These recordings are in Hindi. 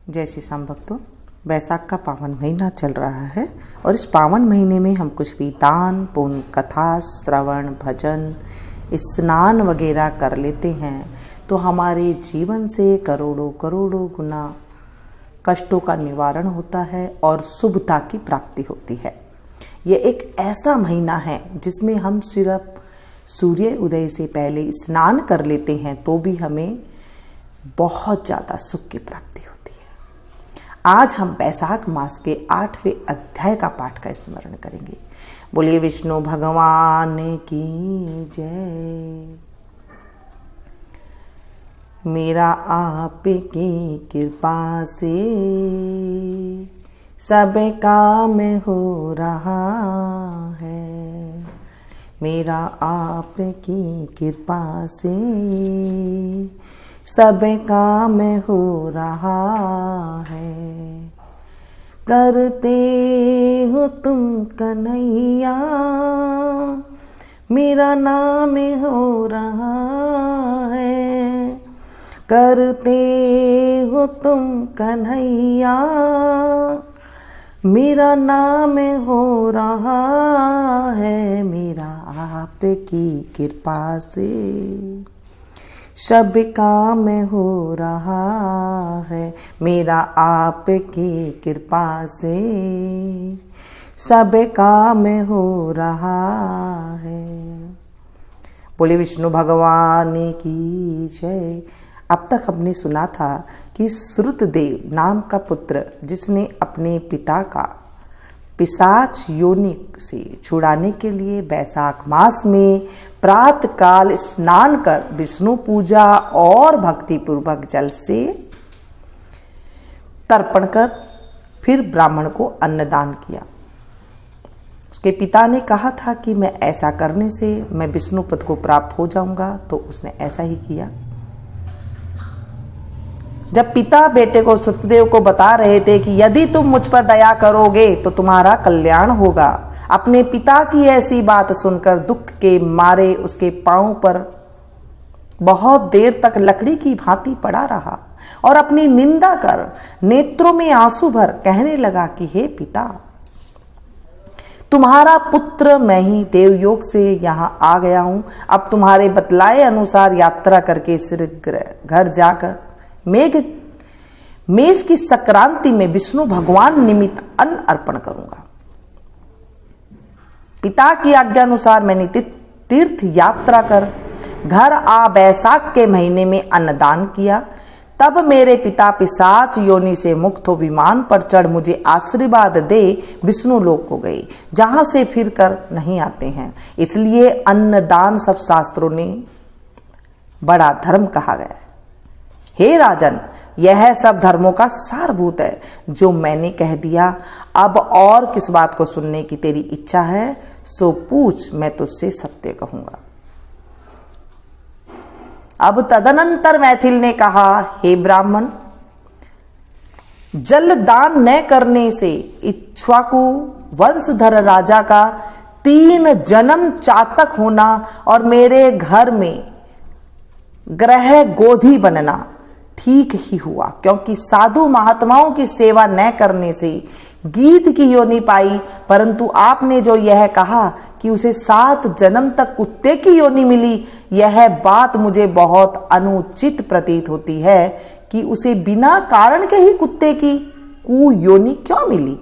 जय श्री श्याम भक्तों, वैशाख का पावन महीना चल रहा है और इस पावन महीने में हम कुछ भी दान पुण्य, कथा श्रवण, भजन, स्नान वगैरह कर लेते हैं तो हमारे जीवन से करोड़ों करोड़ों गुना कष्टों का निवारण होता है और शुभता की प्राप्ति होती है। ये एक ऐसा महीना है जिसमें हम सिर्फ सूर्य उदय से पहले स्नान कर लेते हैं तो भी हमें बहुत ज़्यादा सुख की प्राप्ति होती है। आज हम वैशाख मास के 8वें अध्याय का पाठ का स्मरण करेंगे। बोलिए विष्णु भगवान की जय। मेरा आपकी कृपा से सब काम हो रहा है। मेरा आपकी कृपा से सब काम हो रहा है। करते हो तुम कन्हैया, मेरा नाम हो रहा है। करते हो तुम कन्हैया, मेरा नाम हो रहा है। मेरा आपकी कृपा से सब काम हो रहा है। मेरा आपकी कृपा से सब काम हो रहा है। बोले विष्णु भगवान की जय। अब तक हमने सुना था कि श्रुतदेव नाम का पुत्र जिसने अपने पिता का पिशाच योनि से छुड़ाने के लिए वैशाख मास में प्रातःकाल स्नान कर विष्णु पूजा और भक्ति पूर्वक जल से तर्पण कर फिर ब्राह्मण को अन्नदान किया। उसके पिता ने कहा था कि मैं ऐसा करने से मैं विष्णु पद को प्राप्त हो जाऊंगा, तो उसने ऐसा ही किया। जब पिता बेटे को श्रुतदेव को बता रहे थे कि यदि तुम मुझ पर दया करोगे तो तुम्हारा कल्याण होगा, अपने पिता की ऐसी बात सुनकर दुख के मारे उसके पांव पर बहुत देर तक लकड़ी की भांति पड़ा रहा और अपनी निंदा कर नेत्रों में आंसू भर कहने लगा कि हे पिता, तुम्हारा पुत्र मैं ही देवयोग से यहाँ आ गया हूँ। अब तुम्हारे बतलाए अनुसार यात्रा करके शीघ्र घर जाकर मेष की संक्रांति में विष्णु भगवान निमित्त अन्न अर्पण करूंगा। पिता की आज्ञा अनुसार मैंने तीर्थ यात्रा कर घर आ वैशाख के महीने में अन्नदान किया। तब मेरे पिता पिशाच योनि से मुक्त हो विमान पर चढ़ मुझे आशीर्वाद दे विष्णु लोक को गए, जहां से फिर कर नहीं आते हैं। इसलिए अन्नदान सब शास्त्रों ने बड़ा धर्म कहा गया है। हे राजन, यह सब धर्मों का सारभूत है जो मैंने कह दिया। अब और किस बात को सुनने की तेरी इच्छा है सो पूछ, मैं तुझसे सत्य कहूंगा। अब तदनंतर मैथिल ने कहा, हे ब्राह्मण, जल दान न करने से इक्ष्वाकु वंशधर राजा का 3 जन्म चातक होना और मेरे घर में ग्रह गोधी बनना ठीक ही हुआ, क्योंकि साधु महात्माओं की सेवा न करने से गीध की योनि पाई, परंतु आपने जो यह कहा कि उसे 7 जन्म तक कुत्ते की योनि मिली, यह बात मुझे बहुत अनुचित प्रतीत होती है कि उसे बिना कारण के ही कुत्ते की कुयोनि क्यों मिली।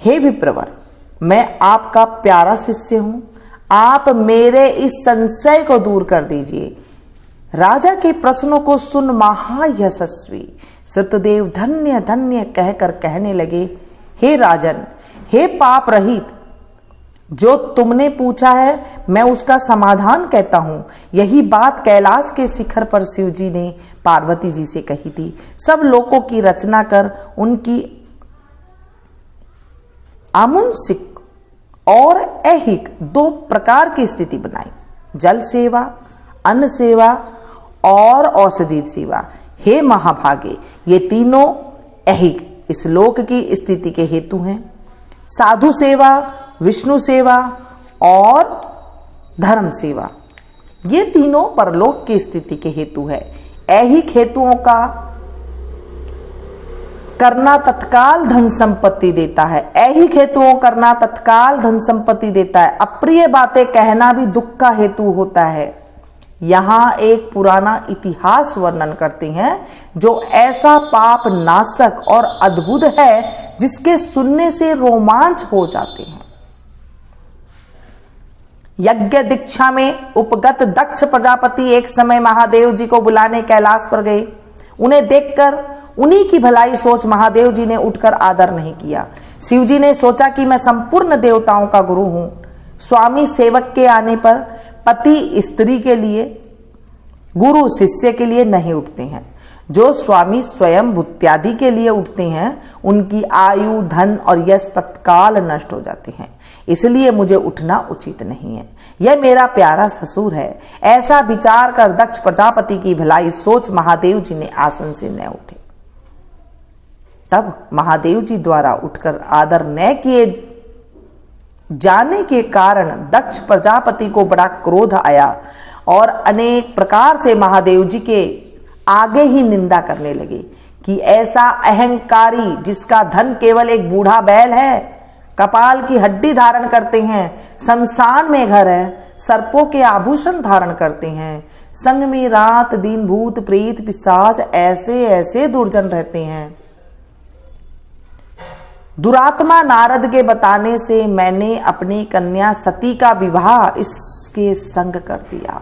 हे विप्रवर, मैं आपका प्यारा शिष्य हूं, आप मेरे इस संशय को दूर कर दीजिए। राजा के प्रश्नों को सुन महायशस्वी श्रुतदेव धन्य धन्य कहकर कहने लगे, हे राजन, हे पाप रहित, जो तुमने पूछा है मैं उसका समाधान कहता हूं। यही बात कैलाश के शिखर पर शिव जी ने पार्वती जी से कही थी। सब लोकों की रचना कर उनकी आमुंसिक और ऐहिक 2 प्रकार की स्थिति बनाई, जल सेवा, अन्न सेवा और औषधि सेवा। हे महाभागे, ये तीनों ऐहिक इस लोक की स्थिति के हेतु हैं। साधु सेवा, विष्णु सेवा और धर्म सेवा, ये तीनों परलोक की स्थिति के हेतु है। ऐहिक हेतुओं का करना तत्काल धन संपत्ति देता है। ऐहिक हेतुओं करना तत्काल धन संपत्ति देता है। अप्रिय बातें कहना भी दुख का हेतु होता है। यहां एक पुराना इतिहास वर्णन करते हैं जो ऐसा पाप नाशक और अद्भुत है जिसके सुनने से रोमांच हो जाते हैं। यज्ञ दीक्षा में उपगत दक्ष प्रजापति एक समय महादेव जी को बुलाने कैलाश पर गए। उन्हें देखकर उन्हीं की भलाई सोच महादेव जी ने उठकर आदर नहीं किया। शिव जी ने सोचा कि मैं संपूर्ण देवताओं का गुरु हूं। स्वामी सेवक के आने पर पति स्त्री के लिए, गुरु शिष्य के लिए नहीं उठते हैं। जो स्वामी स्वयं भूत्यादि के लिए उठते हैं उनकी आयु, धन और यश तत्काल नष्ट हो जाते हैं। इसलिए मुझे उठना उचित नहीं है। यह मेरा प्यारा ससुर है। ऐसा विचार कर दक्ष प्रजापति की भलाई सोच महादेव जी ने आसन से न उठे। तब महादेव जी द्वारा उठकर आदर न किए जाने के कारण दक्ष प्रजापति को बड़ा क्रोध आया और अनेक प्रकार से महादेव जी के आगे ही निंदा करने लगे कि ऐसा अहंकारी जिसका धन केवल एक बूढ़ा बैल है, कपाल की हड्डी धारण करते हैं, शमशान में घर है, सर्पों के आभूषण धारण करते हैं, संग में रात दिन भूत प्रेत पिशाच ऐसे ऐसे दुर्जन रहते हैं। दुरात्मा नारद के बताने से मैंने अपनी कन्या सती का विवाह इसके संग कर दिया।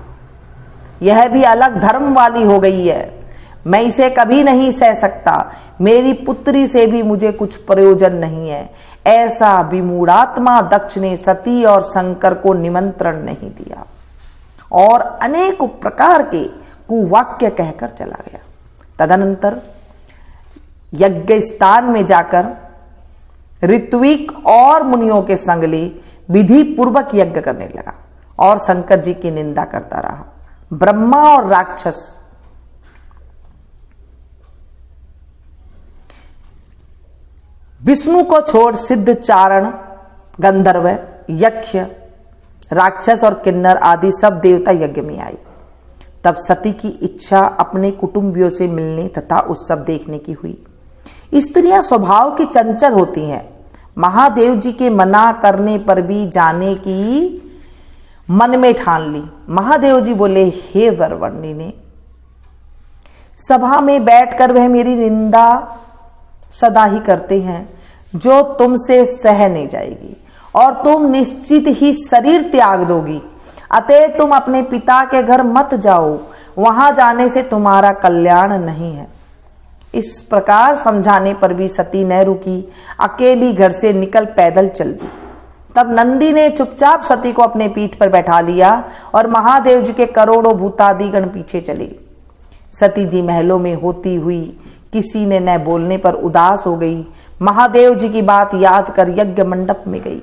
यह भी अलग धर्म वाली हो गई है। मैं इसे कभी नहीं सह सकता। मेरी पुत्री से भी मुझे कुछ प्रयोजन नहीं है। ऐसा विमूढ़ात्मा दक्ष ने सती और शंकर को निमंत्रण नहीं दिया और अनेक प्रकार के कुवाक्य कहकर चला गया। तदनंतर यज्ञ स्थान में जाकर ऋत्विक और मुनियों के संग ले विधि पूर्वक यज्ञ करने लगा और शंकर जी की निंदा करता रहा। ब्रह्मा और राक्षस विष्णु को छोड़ सिद्ध, चारण, गंधर्व, यक्ष, राक्षस और किन्नर आदि सब देवता यज्ञ में आए। तब सती की इच्छा अपने कुटुंबियों से मिलने तथा उत्सव देखने की हुई। स्त्रियां स्वभाव की चंचल होती हैं। महादेव जी के मना करने पर भी जाने की मन में ठान ली। महादेव जी बोले, हे वरवर्णी ने, सभा में बैठकर वह मेरी निंदा सदा ही करते हैं जो तुमसे सह नहीं जाएगी और तुम निश्चित ही शरीर त्याग दोगी। अतः तुम अपने पिता के घर मत जाओ, वहां जाने से तुम्हारा कल्याण नहीं है। इस प्रकार समझाने पर भी सती न रुकी, अकेली घर से निकल पैदल चल दी। तब नंदी ने चुपचाप सती को अपने पीठ पर बैठा लिया और महादेव जी के करोड़ों भूतादिगण पीछे चले। सती जी महलों में होती हुई किसी ने न बोलने पर उदास हो गई। महादेव जी की बात याद कर यज्ञ मंडप में गई।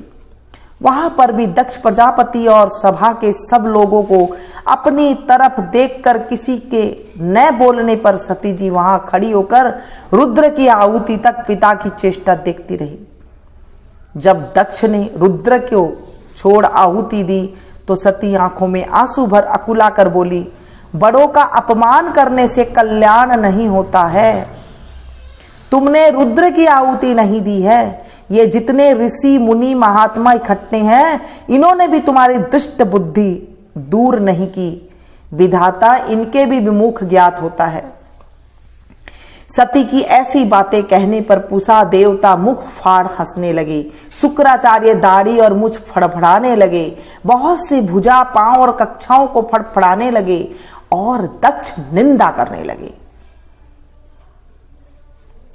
वहां पर भी दक्ष प्रजापति और सभा के सब लोगों को अपनी तरफ देखकर किसी के न बोलने पर सती जी वहां खड़ी होकर रुद्र की आहुति तक पिता की चेष्टा देखती रही। जब दक्ष ने रुद्र को छोड़ आहुति दी तो सती आंखों में आंसू भर अकुला कर बोली, बड़ों का अपमान करने से कल्याण नहीं होता है। तुमने रुद्र की आहुति नहीं दी है। ये जितने ऋषि मुनि महात्मा इकट्ठे हैं, इन्होंने भी तुम्हारी दुष्ट बुद्धि दूर नहीं की। विधाता इनके भी विमुख ज्ञात होता है। सती की ऐसी बातें कहने पर पूषा देवता मुख फाड़ हंसने लगे। शुक्राचार्य दाढ़ी और मुछ फड़फड़ाने लगे। बहुत से भुजा, पांव और कक्षाओं को फड़फड़ाने लगे और दक्ष निंदा करने लगे।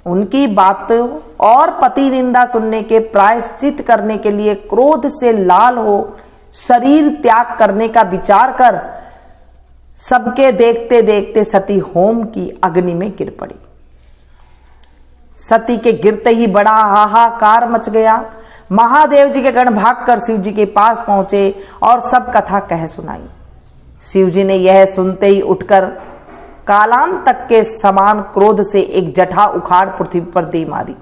उनकी बातों और पति निंदा सुनने के प्रायश्चित करने के लिए क्रोध से लाल हो शरीर त्याग करने का विचार कर सबके देखते देखते सती होम की अग्नि में गिर पड़ी। सती के गिरते ही बड़ा हाहाकार मच गया। महादेव जी के गण भागकर शिव जी के पास पहुंचे और सब कथा कह सुनाई। शिव जी ने यह सुनते ही उठकर कालांतक के समान क्रोध से एक जटा उखाड़ पृथ्वी पर दे मारी,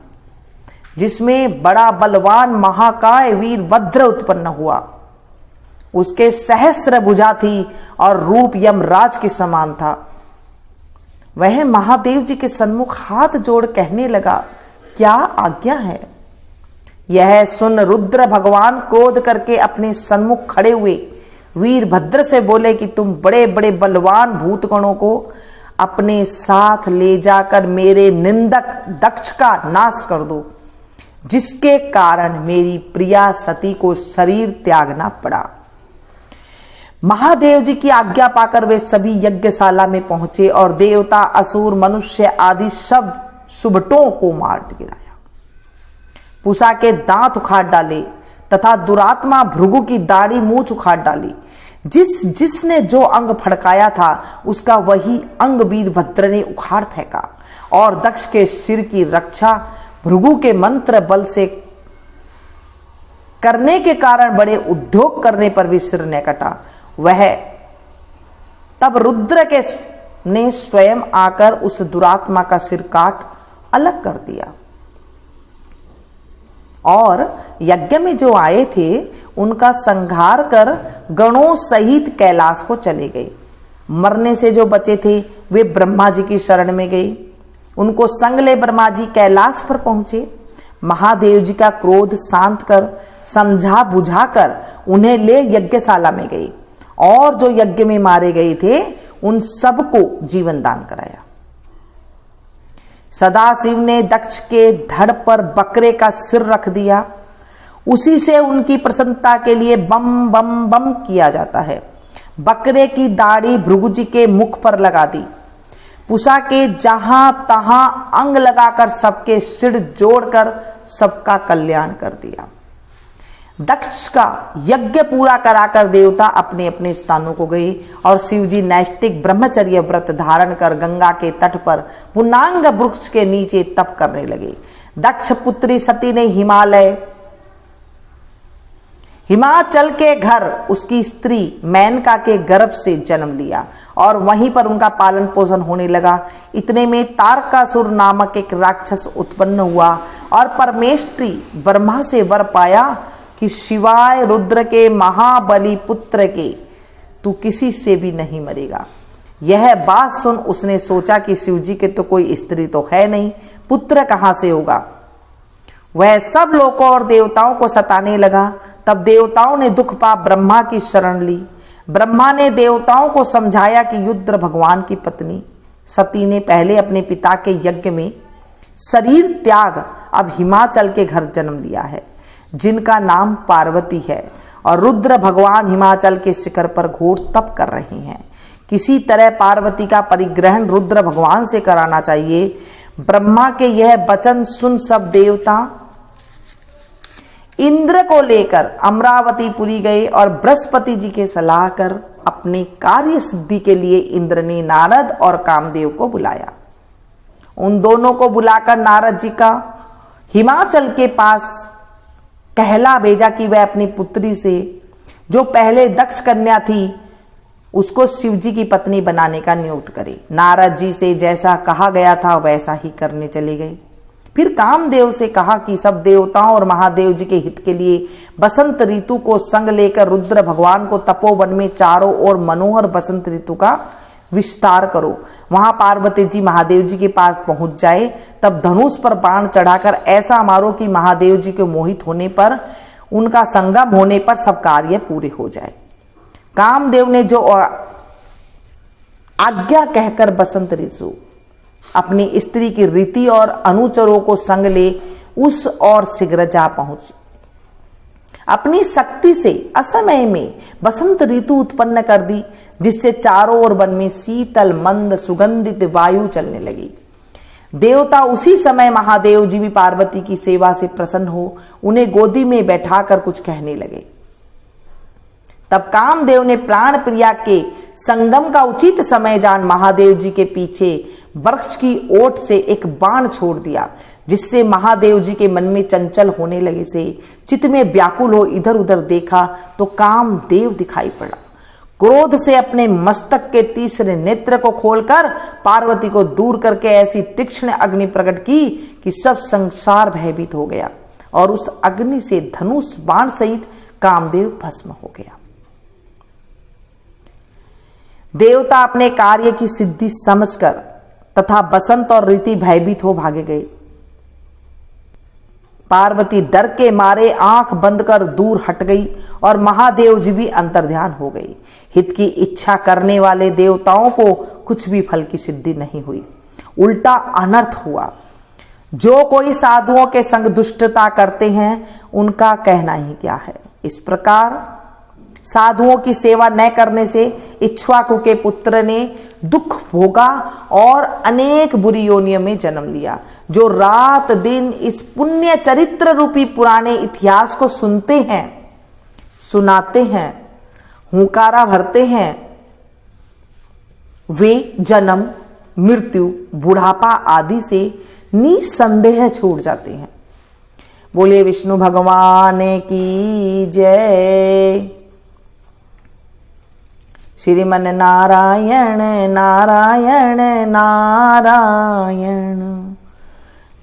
जिसमें बड़ा बलवान महाकाय वीर वज्र उत्पन्न हुआ। उसके सहस्र भुजा थी और रूप यमराज के समान था। वह महादेव जी के सन्मुख हाथ जोड़ कहने लगा, क्या आज्ञा है। यह सुन रुद्र भगवान क्रोध करके अपने सन्मुख खड़े हुए वीरभद्र से बोले कि तुम बड़े बड़े बलवान भूतगणों को अपने साथ ले जाकर मेरे निंदक दक्ष का नाश कर दो, जिसके कारण मेरी प्रिया सती को शरीर त्यागना पड़ा। महादेव जी की आज्ञा पाकर वे सभी यज्ञशाला में पहुंचे और देवता, असुर, मनुष्य आदि सब सुबटों को मार गिराया। पूषा के दांत उखाड़ डाले तथा दुरात्मा भृगु की दाढ़ी मूछ उखाड़ डाली। जिसने जो अंग फड़काया था उसका वही अंग वीरभद्र ने उखाड़ फेंका और दक्ष के सिर की रक्षा भृगु के मंत्र बल से करने के कारण बड़े उद्योग करने पर भी सिर न कटा। वह तब रुद्र के ने स्वयं आकर उस दुरात्मा का सिर काट अलग कर दिया और यज्ञ में जो आए थे उनका संहार कर गणों सहित कैलाश को चले गए। मरने से जो बचे थे वे ब्रह्मा जी की शरण में गए। उनको संग ले ब्रह्मा जी कैलाश पर पहुंचे। महादेव जी का क्रोध शांत कर समझा बुझाकर उन्हें ले यज्ञशाला में गए और जो यज्ञ में मारे गए थे उन सबको जीवन दान कराया। सदाशिव ने दक्ष के धड़ पर बकरे का सिर रख दिया। उसी से उनकी प्रसन्नता के लिए बम बम बम किया जाता है। बकरे की दाढ़ी भृगु जी के मुख पर लगा दी। पूषा के जहां तहां अंग लगाकर सबके सिर जोड़कर सबका कल्याण कर दिया। दक्ष का यज्ञ पूरा कराकर देवता अपने अपने स्थानों को गए और शिवजी नैष्टिक ब्रह्मचर्य व्रत धारण कर गंगा के तट पर पुनांग वृक्ष के नीचे तप करने लगे। दक्ष पुत्री सती ने हिमाचल के घर उसकी स्त्री मेनका के गर्भ से जन्म लिया और वहीं पर उनका पालन पोषण होने लगा। इतने में तारकासुर नामक एक राक्षस उत्पन्न हुआ और परमेष्ठी ब्रह्मा से वर पाया कि शिवाय रुद्र के महाबली पुत्र के तू किसी से भी नहीं मरेगा। यह बात सुन उसने सोचा कि शिवजी के तो कोई स्त्री तो है नहीं, पुत्र कहां से होगा। वह सब लोगों और देवताओं को सताने लगा। तब देवताओं ने दुख पा ब्रह्मा की शरण ली। ब्रह्मा ने देवताओं को समझाया कि रुद्र भगवान की पत्नी सती ने पहले अपने पिता के यज्ञ में शरीर त्याग अब हिमाचल के घर जन्म लिया है, जिनका नाम पार्वती है, और रुद्र भगवान हिमाचल के शिखर पर घोर तप कर रहे हैं। किसी तरह पार्वती का परिग्रहण रुद्र भगवान से कराना चाहिए। ब्रह्मा के यह वचन सुन सब देवता इंद्र को लेकर अमरावतीपुरी गए और बृहस्पति जी के सलाह कर अपनी कार्य सिद्धि के लिए इंद्र ने नारद और कामदेव को बुलाया। उन दोनों को बुलाकर नारद जी का हिमाचल के पास कहला भेजा कि वह अपनी पुत्री से जो पहले दक्ष कन्या थी उसको शिवजी की पत्नी बनाने का नियुक्त करे। नारद जी से जैसा कहा गया था वैसा ही करने चले गए। फिर कामदेव से कहा कि सब देवताओं और महादेव जी के हित के लिए बसंत ऋतु को संग लेकर रुद्र भगवान को तपोवन में चारों ओर मनोहर बसंत ऋतु का विस्तार करो। वहां पार्वती जी महादेव जी के पास पहुंच जाए तब धनुष पर बाण चढ़ाकर ऐसा मारो कि महादेव जी के मोहित होने पर उनका संगम होने पर सब कार्य पूरे हो जाए। कामदेव ने जो आज्ञा कहकर बसंत ऋतु अपनी स्त्री की रीति और अनुचरों को संग ले उस और शीघ्र जा पहुंची। अपनी शक्ति से असमय में बसंत ऋतु उत्पन्न कर दी, जिससे चारों ओर वन में शीतल मंद सुगंधित वायु चलने लगी। देवता उसी समय महादेव जी भी पार्वती की सेवा से प्रसन्न हो उन्हें गोदी में बैठाकर कुछ कहने लगे। तब कामदेव ने प्राण प्रिया के संगम का उचित समय जान महादेव जी के पीछे वृक्ष की ओट से एक बाण छोड़ दिया, जिससे महादेव जी के मन में चंचल होने लगे से चित्त में व्याकुल हो इधर उधर देखा तो कामदेव दिखाई पड़ा। क्रोध से अपने मस्तक के तीसरे नेत्र को खोलकर पार्वती को दूर करके ऐसी तीक्ष्ण अग्नि प्रकट की कि सब संसार भयभीत हो गया और उस अग्नि से धनुष बाण सहित कामदेव भस्म हो गया। देवता अपने कार्य की सिद्धि समझकर तथा बसंत और ऋतु भयभीत हो भागे गए। पार्वती डर के मारे आंख बंद कर दूर हट गई और महादेव जी भी अंतर्ध्यान हो गई। हित की इच्छा करने वाले देवताओं को कुछ भी फल की सिद्धि नहीं हुई, उल्टा अनर्थ हुआ। जो कोई साधुओं के संग दुष्टता करते हैं उनका कहना ही क्या है। इस प्रकार साधुओं की सेवा न करने से इक्ष्वाकु के पुत्र ने दुख भोगा और अनेक बुरी योनियों में जन्म लिया। जो रात दिन इस पुण्य चरित्र रूपी पुराने इतिहास को सुनते हैं, सुनाते हैं, हुंकारा भरते हैं, वे जन्म, मृत्यु, बुढ़ापा आदि से निसंदेह छूट जाते हैं। बोलिए विष्णु भगवान की जय। श्रीमन नारायण नारायण नारायण,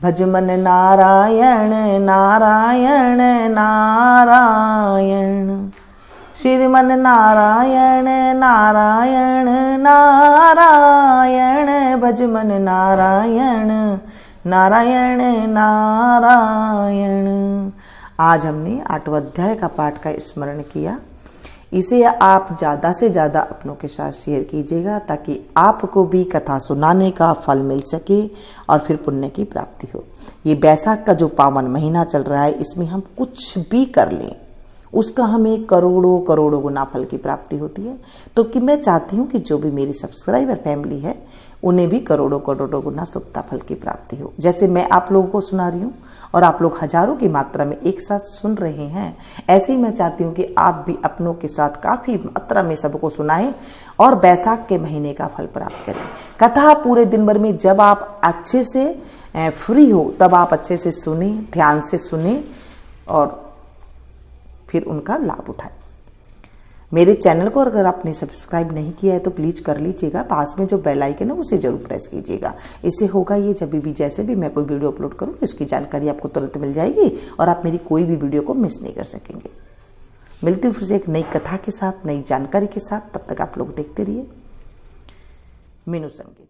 भजमन नारायण नारायण नारायण, श्रीमन नारायण नारायण नारायण, भजमन नारायण नारायण नारायण। आज हमने 8वें अध्याय का पाठ का स्मरण किया। इसे आप ज़्यादा से ज़्यादा अपनों के साथ शेयर कीजिएगा ताकि आपको भी कथा सुनाने का फल मिल सके और फिर पुण्य की प्राप्ति हो। ये बैसाख का जो पावन महीना चल रहा है, इसमें हम कुछ भी कर लें उसका हमें करोड़ों करोड़ों गुना फल की प्राप्ति होती है। तो कि मैं चाहती हूँ कि जो भी मेरी सब्सक्राइबर फैमिली है उन्हें भी करोड़ों करोड़ों गुना शुभता फल की प्राप्ति हो। जैसे मैं आप लोगों को सुना रही हूँ और आप लोग हजारों की मात्रा में एक साथ सुन रहे हैं, ऐसे ही मैं चाहती हूँ कि आप भी अपनों के साथ काफ़ी मात्रा में सबको सुनाएं और बैसाख के महीने का फल प्राप्त करें। कथा पूरे दिन भर में जब आप अच्छे से फ्री हो तब आप अच्छे से सुने, ध्यान से सुने और फिर उनका लाभ उठाएं। मेरे चैनल को अगर आपने सब्सक्राइब नहीं किया है तो प्लीज़ कर लीजिएगा। पास में जो बेल आइकन है उसे जरूर प्रेस कीजिएगा। इससे होगा ये, जब भी जैसे भी मैं कोई वीडियो अपलोड करूँगी उसकी जानकारी आपको तुरंत मिल जाएगी और आप मेरी कोई भी वीडियो को मिस नहीं कर सकेंगे। मिलती हूँ फिर से एक नई कथा के साथ, नई जानकारी के साथ। तब तक आप लोग देखते रहिए मीनू संगीत।